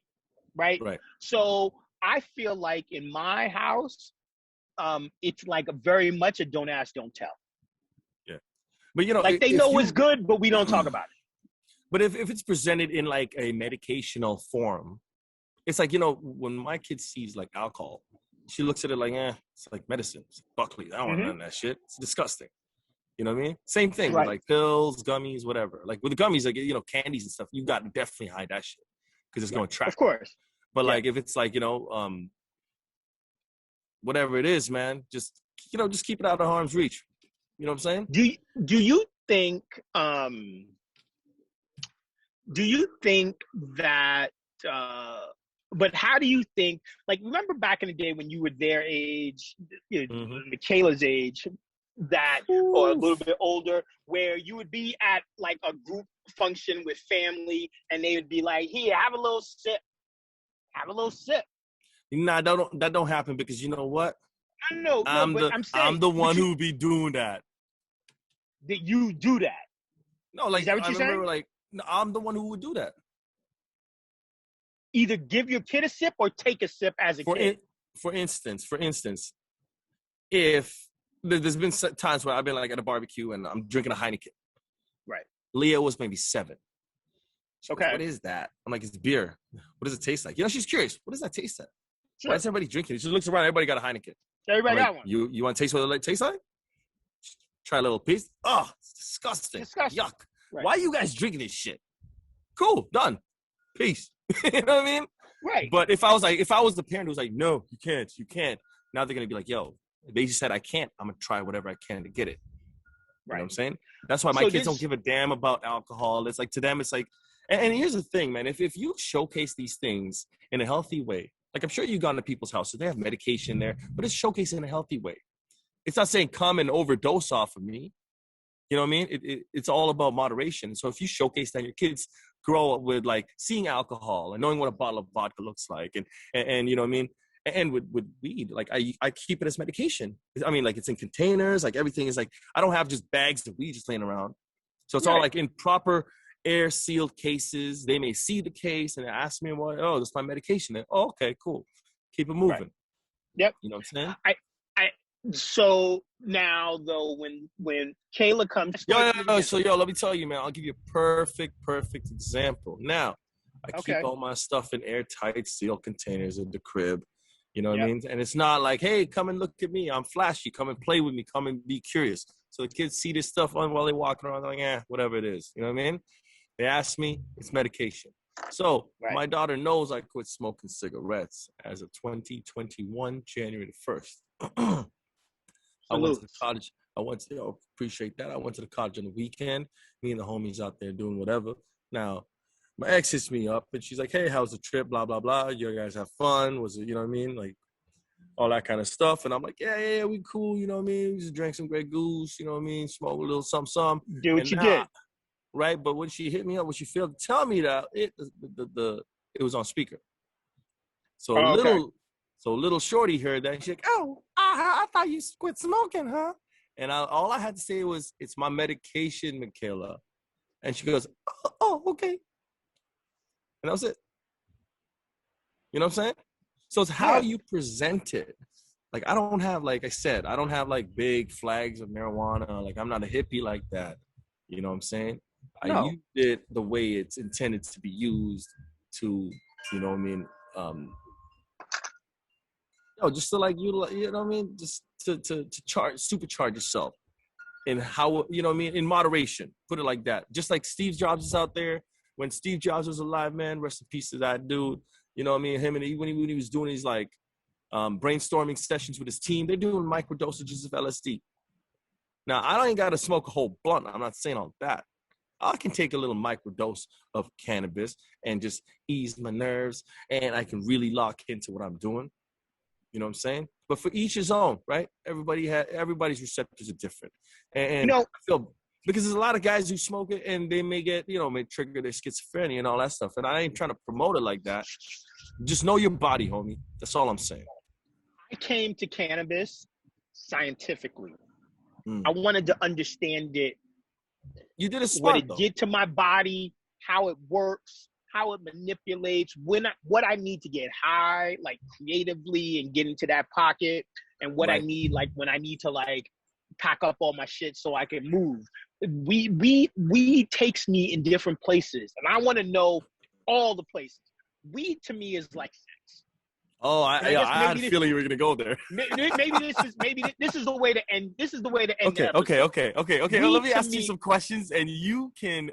Right. So I feel like in my house, it's like very much a don't ask, don't tell. Yeah. But like they know it's good, but we don't talk about it. But if it's presented in like a medicational form, it's like, when my kid sees like alcohol, she looks at it like, it's like medicine. It's Buckley. I don't want none of that shit. It's disgusting. You know what I mean? Same thing with like pills, gummies, whatever. Like with the gummies, like, candies and stuff, you got to definitely hide that shit because it's going to track. Of course. But like if it's like, whatever it is, man, just keep it out of harm's reach. You know what I'm saying? Do you think that but how do you think, like, remember back in the day when you were their age, Michaela's age, that, or a little bit older, where you would be at like a group function with family, and they would be like, "Here, have a little sip, have a little sip." Nah, that don't happen because you know what? No, but I'm saying I'm the one who be doing that. That you do that. No, like is that what I you're remember, saying? like no, I'm the one who would do that. Either give your kid a sip or take a sip as a kid. For instance, if there's been times where I've been like at a barbecue and I'm drinking a Heineken. Right. Leah was maybe 7. She Okay. goes, what is that? I'm like, it's beer. What does it taste like? You know, she's curious. What does that taste like? Sure. Why is everybody drinking? She looks around. Everybody got a Heineken. Everybody got one. You want to taste what it tastes like? Try a little piece. Oh, it's disgusting. Yuck. Right. Why are you guys drinking this shit? Cool. Done. Peace. You know what I mean? Right. But if I was the parent who was like, no, you can't. Now they're going to be like, yo, they just said I can't. I'm going to try whatever I can to get it. You know what I'm saying? That's why my kids don't give a damn about alcohol. It's like, to them, it's like, and here's the thing, man. If you showcase these things in a healthy way, like I'm sure you've gone to people's houses, they have medication there, but it's showcased in a healthy way. It's not saying come and overdose off of me. You know what I mean? It's all about moderation. So if you showcase that, your kids grow up with like seeing alcohol and knowing what a bottle of vodka looks like, and you know what I mean? And with weed, like I keep it as medication. I mean, like it's in containers, like everything is like, I don't have just bags of weed just laying around. So it's all like in proper air sealed cases. They may see the case and ask me, well, oh, this is my medication. And, oh, okay, cool. Keep it moving. Right. Yep. You know what I'm saying? So now though, when Kayla comes, so let me tell you, man, I'll give you a perfect example. Now, I keep all my stuff in airtight sealed containers in the crib. You know what I mean? And it's not like, hey, come and look at me. I'm flashy. Come and play with me. Come and be curious. So the kids see this stuff on while they're walking around, they're like, whatever it is. You know what I mean? They ask me, it's medication. So my daughter knows I quit smoking cigarettes as of 2021, January the 1st. I went to the college. Appreciate that. I went to the college on the weekend. Me and the homies out there doing whatever. Now, my ex hits me up and she's like, hey, how's the trip? Blah, blah, blah. You guys have fun? Was it, you know what I mean? Like all that kind of stuff. And I'm like, yeah, we cool. You know what I mean? We just drank some Grey Goose. You know what I mean? Smoke a little something. Do what you did. Right. But when she hit me up, when she failed to tell me that it was on speaker. So little shorty heard that. She's like, oh, I thought you quit smoking, huh? And all I had to say was, it's my medication, Michaela. And she goes, oh, okay. And that was it. You know what I'm saying? So it's how you present it. Like, I don't have, like I said, I don't have like big flags of marijuana. Like, I'm not a hippie like that. You know what I'm saying? No. I used it the way it's intended to be used to, you know what I mean? Just to like, you know what I mean? Just to supercharge yourself. And how, you know what I mean? In moderation, put it like that. Just like Steve Jobs is out there. When Steve Jobs was alive, man, rest in peace to that dude. You know what I mean? Him and when he was doing these like brainstorming sessions with his team, they're doing micro dosages of LSD. Now, I ain't got to smoke a whole blunt. I'm not saying all that. I can take a little micro dose of cannabis and just ease my nerves, and I can really lock into what I'm doing. You know what I'm saying? But for each his own, right? Everybody's receptors are different. And I feel, because there's a lot of guys who smoke it and they may get, may trigger their schizophrenia and all that stuff. And I ain't trying to promote it like that. Just know your body, homie. That's all I'm saying. I came to cannabis scientifically. I wanted to understand it. You did it smart, what it did to my body, how it works, how it manipulates, what I need to get high, like creatively and get into that pocket, and what I need, like when I need to like pack up all my shit so I can move. Weed takes me in different places, and I want to know all the places. Weed to me is like sex. Oh, I had a feeling you were gonna go there. maybe this is the way to end. This is the way to end. Okay. Well, let me ask you some questions, and you can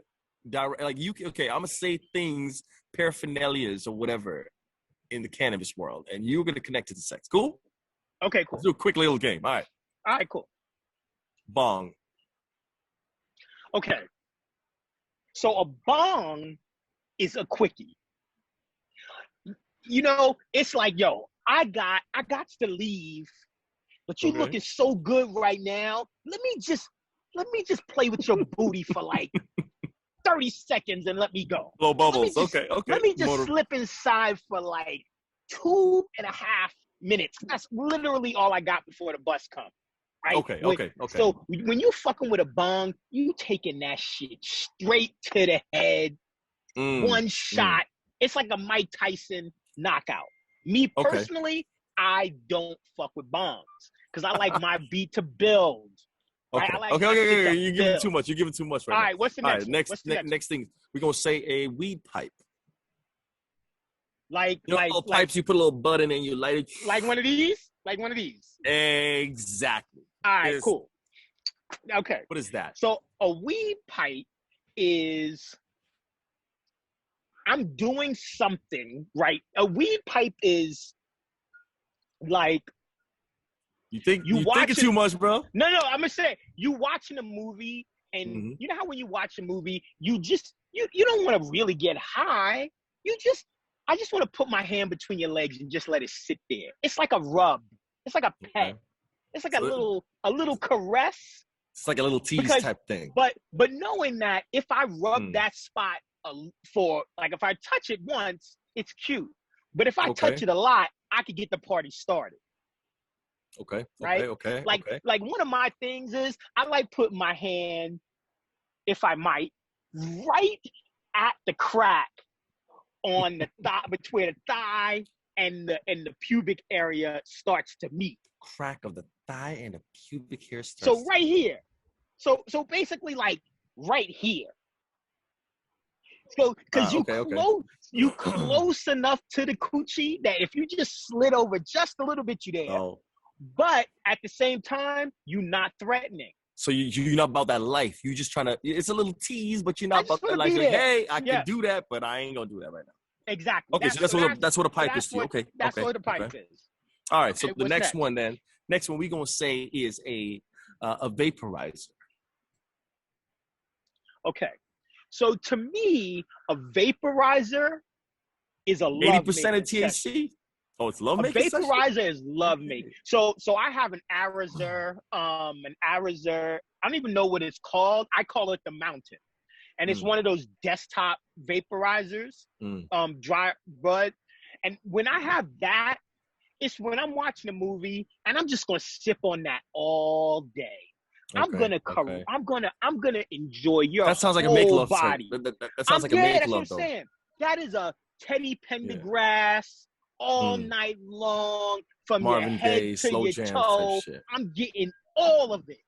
direct. Like I'm gonna say things, paraphernalias or whatever, in the cannabis world, and you're gonna connect it to sex. Cool? Okay, cool. Let's do a quick little game. All right, cool. Bong. Okay. So a bong is a quickie. It's like, I got to leave but you looking so good right now. Let me just play with your booty for like 30 seconds and let me go. Blow bubbles. Okay. Let me just slip inside for like 2.5 minutes. That's literally all I got before the bus comes. Right? Okay. So when you fucking with a bong, you taking that shit straight to the head, one shot. It's like a Mike Tyson knockout. Me personally, I don't fuck with bongs because I like my beat to build. Okay. Right? I like Okay. You're giving too much. You're giving too much right now. All right. What's the next? Next thing we're gonna say a weed pipe. Like little pipes you put a little bud in and you light it. Like one of these. Exactly. All right. Cool. Okay. What is that? So a weed pipe is. I'm doing something, right? A weed pipe is like you think you're thinking too much, bro. No, I'm gonna say you watching a movie, and you know how when you watch a movie, you don't want to really get high. I just want to put my hand between your legs and just let it sit there. It's like a rub. It's like a pet. Okay. It's like a little caress. It's like a little tease type thing. But knowing that if I rub that spot if I touch it once, it's cute. But if I touch it a lot, I could get the party started. Okay. Right? Like one of my things is I like putting my hand, if I might, right at the crack on the thigh, between the thigh and the pubic area starts to meet. Crack of the thigh and the pubic hair starts. So right here. So basically like right here. So because you close enough to the coochie that if you just slid over just a little bit, you there. Oh. But at the same time, you're not threatening. So you're not about that life. You're just trying to. It's a little tease, but you're not about that life. Like, hey, I can do that, but I ain't gonna do that right now. Exactly. Okay, that's what a pipe is to you. Okay, that's what a pipe is. All right. So the next one we're gonna say is a vaporizer. Okay. So to me, a vaporizer is a 80% of THC. Oh, it's love making. A vaporizer is love making. So I have an Arizer. I don't even know what it's called. I call it the Mountain, and it's one of those desktop vaporizers. Dry bud, and when I have that, it's when I'm watching a movie and I'm just gonna sip on that all day. I'm gonna enjoy your that sounds like whole a make love body. That sounds like a make love. That's what I'm saying. That is a Teddy Pendergrass all night long from Marvin your head Gaye, to slow your jam toe. shit. I'm getting all of it.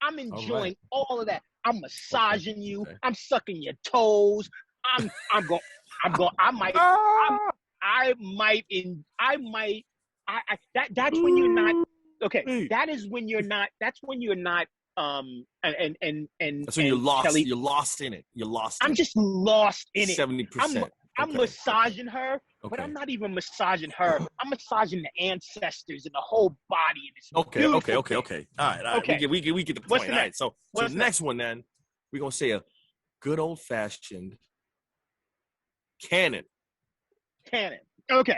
I'm enjoying all of that. I'm massaging you. Okay. I'm sucking your toes. That's when you're not. Okay, that's when you're not. That's when you're lost. Kelly, you're lost in it. I'm just lost in it. 70%. I'm massaging her, but I'm not even massaging her. I'm massaging the ancestors and the whole body. Okay. All right. Okay. We get the point. All right. So the next one then, we're gonna say a good old fashioned cannon. Okay.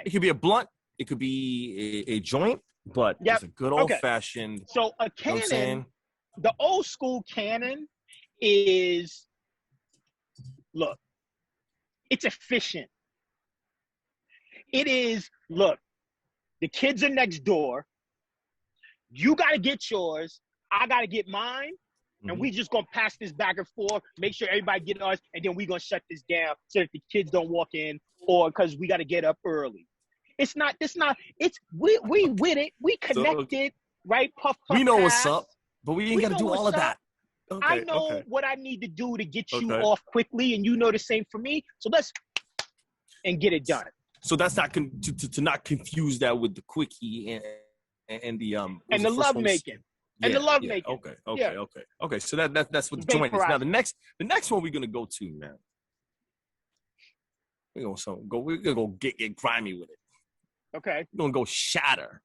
It could be a blunt. It could be a joint. But it's a good old-fashioned. So a cannon, the old school cannon is, look, it's efficient. It is, look, the kids are next door. You got to get yours. I got to get mine. And we just going to pass this back and forth, make sure everybody get ours, and then we going to shut this down so that the kids don't walk in or because we got to get up early. It's we with it. We connected, right? Puff, we know what's up, but we ain't got to do all of that. Okay, I know what I need to do to get you off quickly, and you know the same for me. So let's get it done. So that's not to not confuse that with the quickie and the and the love making. And the love making. Okay. So that's what the joint is. Now the next one we're gonna go to, man. We're gonna go get grimy with it. Okay. We're gonna go shatter.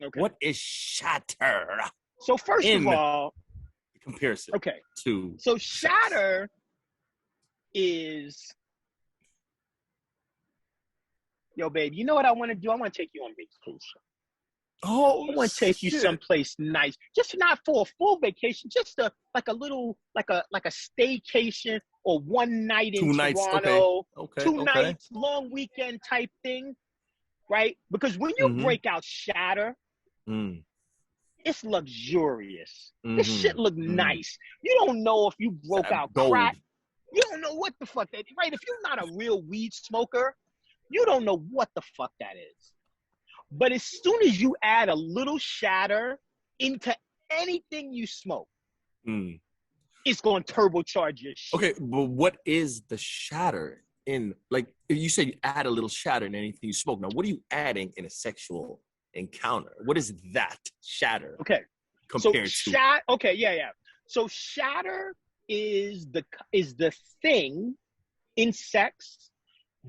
Okay. What is shatter? So first of all, comparison. Okay. To so shatter is, yo, babe. You know what I want to do? I want to take you on vacation. Oh, I want to take you someplace nice, just not for a full vacation, just like a staycation or one night in 2 nights. Toronto, Okay. 2 nights, long weekend type thing, right? Because when you break out Shatter, it's luxurious. This shit look nice. You don't know if you broke out crack. You don't know what the fuck that, right? If you're not a real weed smoker, you don't know what the fuck that is. But as soon as you add a little Shatter into anything you smoke, it's going to turbocharge your shit. Okay, but what is the Shatter in, like, you said you add a little Shatter in anything you smoke. Now, what are you adding in a sexual encounter? What is that Shatter? Okay. Compared to? Okay, yeah. So Shatter is the thing in sex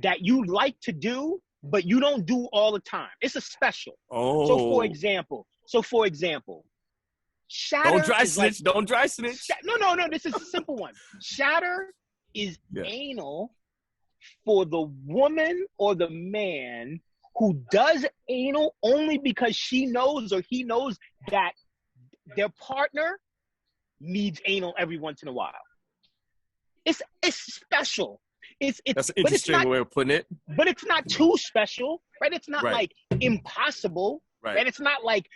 that you like to do, but you don't do all the time. It's a special. Oh. So for example, Shatter. Don't dry snitch. Don't dry snitch. No. This is a simple one. Shatter is anal for the woman or the man who does anal only because she knows or he knows that their partner needs anal every once in a while. It's special. That's an interesting way of putting it. But it's not too special, right? It's not like impossible, right? And it's not like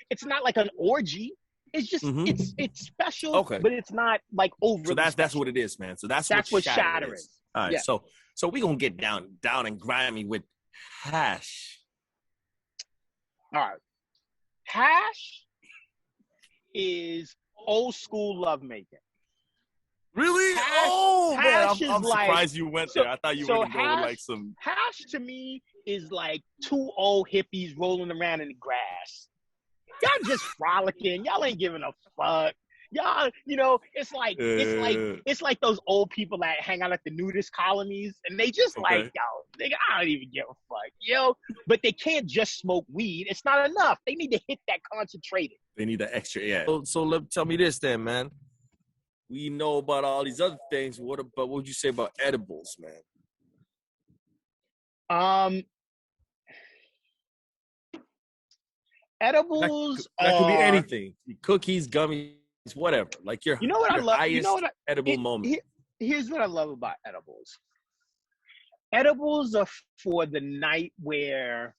an orgy. It's just it's special, but it's not like over. So that's what it is, man. So that's what Shatter is. All right, so we're gonna get down and grimy with hash. All right, hash is old school lovemaking. Really? Man, I'm surprised you went there. I thought you were going to go with like some... Hash to me is like 2 old hippies rolling around in the grass. Y'all just frolicking. Y'all ain't giving a fuck. Y'all, it's like those old people that hang out at the nudist colonies and they just like, yo, nigga, I don't even give a fuck, but they can't just smoke weed. It's not enough. They need to hit that concentrated. They need that extra, So tell me this then, man. We know about all these other things. What would you say about edibles, man? Edibles that could be anything. Cookies, gummies, whatever. Like your highest edible moment. Here's what I love about edibles. Edibles are for the night where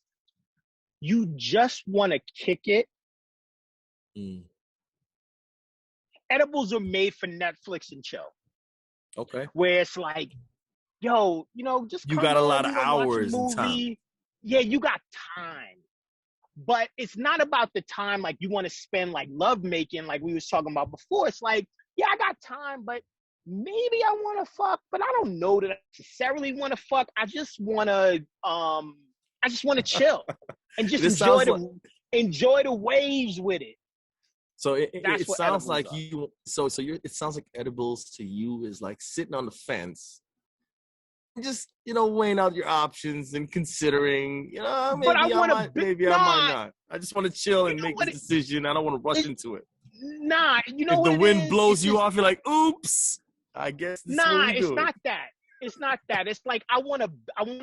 you just want to kick it. Edibles are made for Netflix and chill. Okay. Where it's like, yo, just you got a lot of hours and time. Yeah, you got time. But it's not about the time like you want to spend like love making like we was talking about before. It's like, yeah, I got time, but maybe I want to fuck, but I don't know that I necessarily want to fuck. I just want to chill and just enjoy the waves with it. So it sounds like you. So it sounds like edibles to you is like sitting on the fence, just weighing out your options and considering. Maybe I might not. I just want to chill and make this decision. I don't want to rush into it. Nah, if the wind blows you off, you're like, oops. I guess. It's not that. It's not that. It's like I want to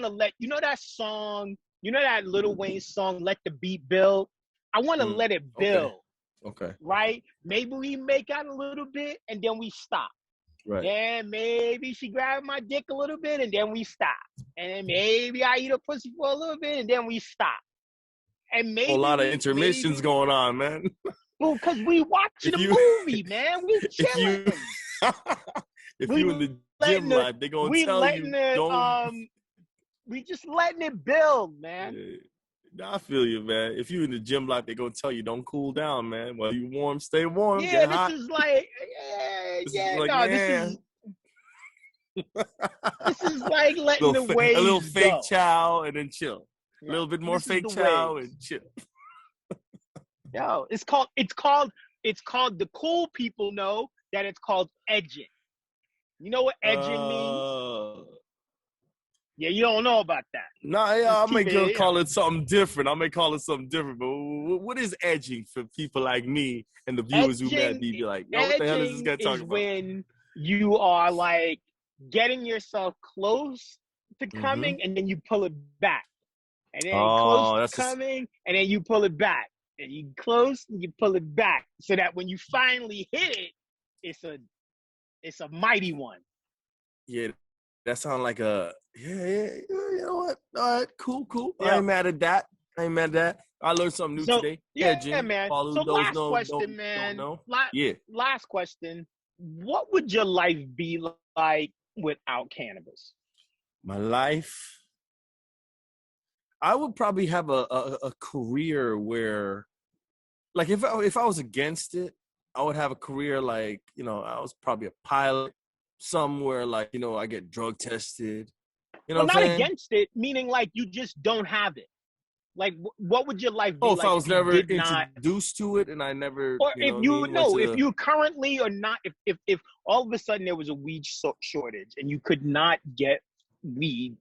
let that song. That Lil Wayne song, "Let the Beat Build." I want to let it build. Okay. Right? Maybe we make out a little bit and then we stop. Right. Then maybe she grabbed my dick a little bit and then we stop. And then maybe I eat a pussy for a little bit and then we stop. And maybe a lot of intermissions going on, man. Well, because we watching a movie, man. We chilling. If you in the gym life, they gonna tell you don't. We just letting it build, man. Yeah. I feel you, man. If you in the gym life, they're going to tell you, don't cool down, man. While you warm, stay warm. Yeah, get hot. Is like, this is like letting the waves a little fake go. chow and then chill. A little bit more fake chow and chill. Yo, it's called the cool people know that it's called edging. You know what edging means? Yeah, you don't know about that. Nah, I may call it something different. But what is edging for people like me and the viewers who may be like, yo, what the hell is this guy talking about? When you are like getting yourself close to coming and then you pull it back. And then close to coming and then you pull it back. and you close and you pull it back so that when you finally hit it, it's a mighty one. Yeah, that sounds like a you know what? All right, cool. Yeah. I ain't mad at that. I learned something new today. Jim. Man. So last question, man. Last question. What would your life be like without cannabis? My life, I would probably have a career where, like, if I was against it, I would have a career like, you know, I was probably a pilot somewhere, like, you know, I get drug tested. You know, not against it, meaning like you just don't have it. Like, what would your life be like if I was never introduced to it and I never, or if you currently or not, if all of a sudden there was a weed shortage and you could not get weed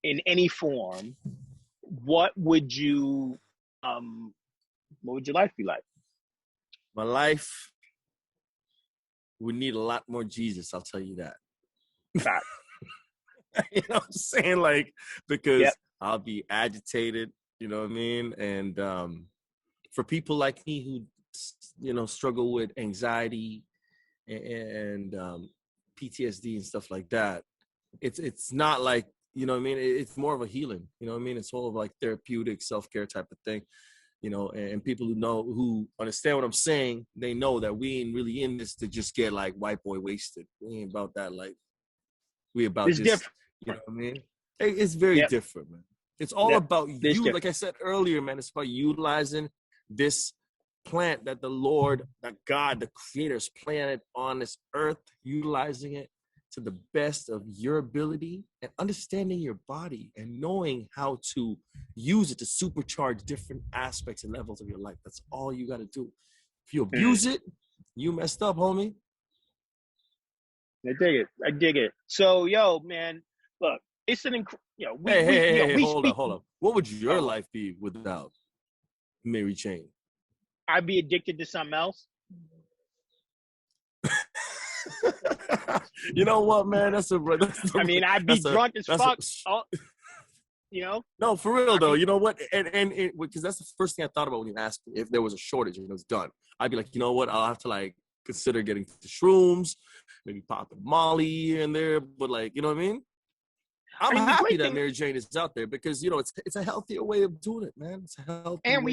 in any form, what would your life be like? My life would need a lot more Jesus, I'll tell you that. You know what I'm saying? Like, because I'll be agitated, you know what I mean? And for people like me who, you know, struggle with anxiety and PTSD and stuff like that, it's not like, you know what I mean? It's more of a healing, you know what I mean? It's all of like therapeutic self-care type of thing, you know, and people who understand what I'm saying, they know that we ain't really in this to just get like white boy wasted. We ain't about that life. We about it's this. Different. You know what I mean? It's very different, man. It's all about you. Like I said earlier, man, it's about utilizing this plant that the Lord, that God, the creator's planted on this earth, utilizing it to the best of your ability and understanding your body and knowing how to use it to supercharge different aspects and levels of your life. That's all you got to do. If you abuse it, you messed up, homie. I dig it. So, yo, man, look, it's an hold up. What would your life be without Mary Jane? I'd be addicted to something else. You know what, man? I'd be drunk as fuck. You know? No, for real though. You know what? And because that's the first thing I thought about when you asked me if there was a shortage and it was done. I'd be like, you know what? I'll have to like consider getting to shrooms, maybe popping Molly here and there. But like, you know what I mean? I'm happy that Mary Jane is out there because, you know, it's a healthier way of doing it, man. It's a healthy and way.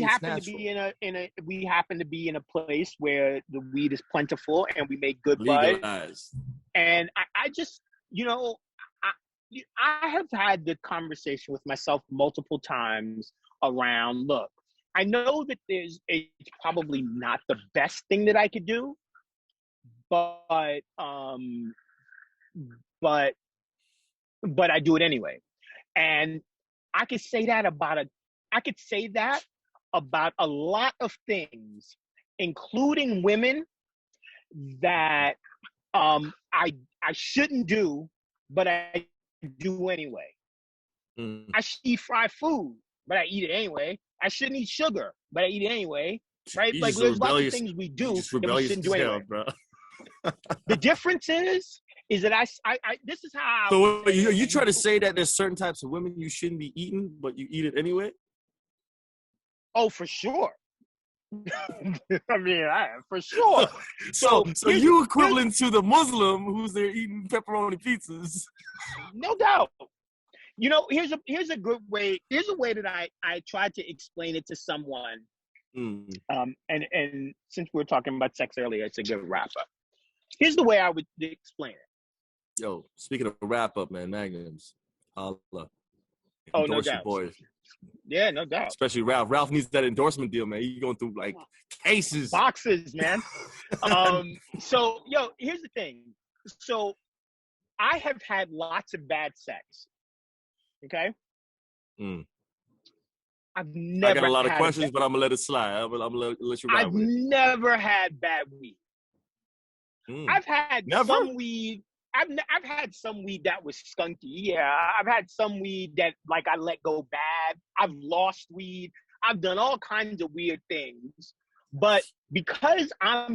We happen to be in a place where the weed is plentiful and we make good bud. And I just, you know, I have had the conversation with myself multiple times around, look, I know that it's probably not the best thing that I could do, but I do it anyway. And I could say that about a lot of things, including women that I shouldn't do, but I do anyway. I should eat fried food, but I eat it anyway. I shouldn't eat sugar, but I eat it anyway. Right? Like there's lots of things we do that we shouldn't do anyway. Bro. The difference is that I this is how. So you try to say that there's certain types of women you shouldn't be eating, but you eat it anyway? Oh, for sure. I mean, for sure. So you equivalent to the Muslim who's there eating pepperoni pizzas? No doubt. You know, here's a good way. Here's a way that I tried to explain it to someone. And since we were talking about sex earlier, it's a good wrap up. Here's the way I would explain it. Yo, speaking of wrap up, man, Magnums, holla. Oh, no doubt. Your boys. Yeah, no doubt. Especially Ralph. Ralph needs that endorsement deal, man. He's going through like cases, boxes, man. So, yo, here's the thing. So, I have had lots of bad sex. Okay. I've never. I got a lot of questions, but I'm gonna let it slide. I'm gonna let you ride with it. I've never had bad weed. I've had some weed. I've had some weed that was skunky. Yeah, I've had some weed that like I let go bad. I've lost weed. I've done all kinds of weird things. But because I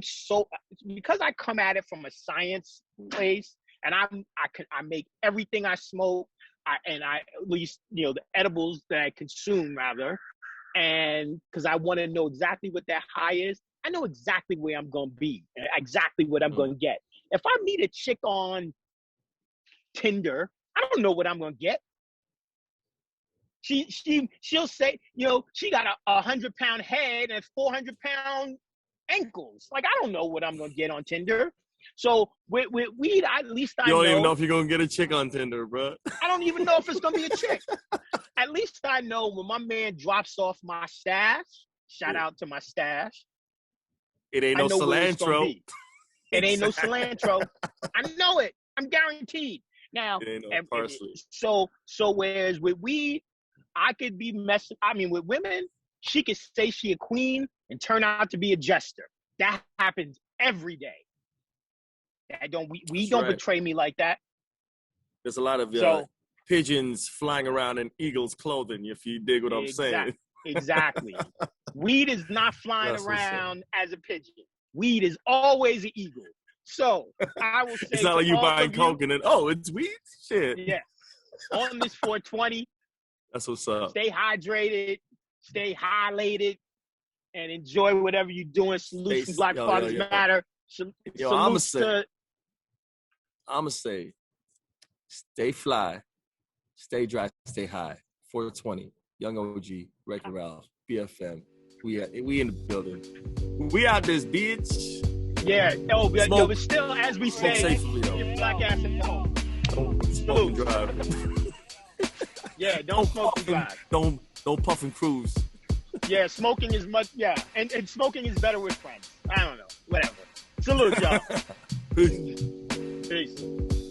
come at it from a science place, and I make everything I smoke, at least, you know, the edibles that I consume rather, And because I want to know exactly what that high is, I know exactly where I'm going to be, exactly what I'm going to get. If I meet a chick on Tinder, I don't know what I'm going to get. She'll say, you know, she got a 100-pound head and 400-pound ankles. Like, I don't know what I'm going to get on Tinder. So with weed, at least I know. You don't even know if you're going to get a chick on Tinder, bro. I don't even know if it's going to be a chick. At least I know when my man drops off my stash, shout out to my stash. It ain't no cilantro. It ain't no cilantro. I know it. I'm guaranteed. Now, it ain't no parsley. So whereas with weed, I could be messing. I mean, with women, she could say she a queen and turn out to be a jester. That happens every day. We don't betray me like that. There's a lot of pigeons flying around in eagles' clothing, if you dig what I'm saying. Exactly. Weed is not flying around as a pigeon. Weed is always an eagle. So I will say, it's not like you buying coke and then, it's weed? Shit. Yeah. On this 420. That's what's up. Stay hydrated, stay highlighted, and enjoy whatever you're doing. Salute to Black Fathers Matter. I'ma say, stay fly, stay dry, stay high. 420, Young OG, Wreck-It Ralph, BFM. We in the building. We out this bitch. Yeah. But still, as we say, safely, your black ass at home. Don't smoke and drive. Yeah, don't smoke and drive. Don't puff and cruise. Yeah, smoking is much. Yeah, and smoking is better with friends. I don't know. Whatever. Salute, y'all. Peace. Peace.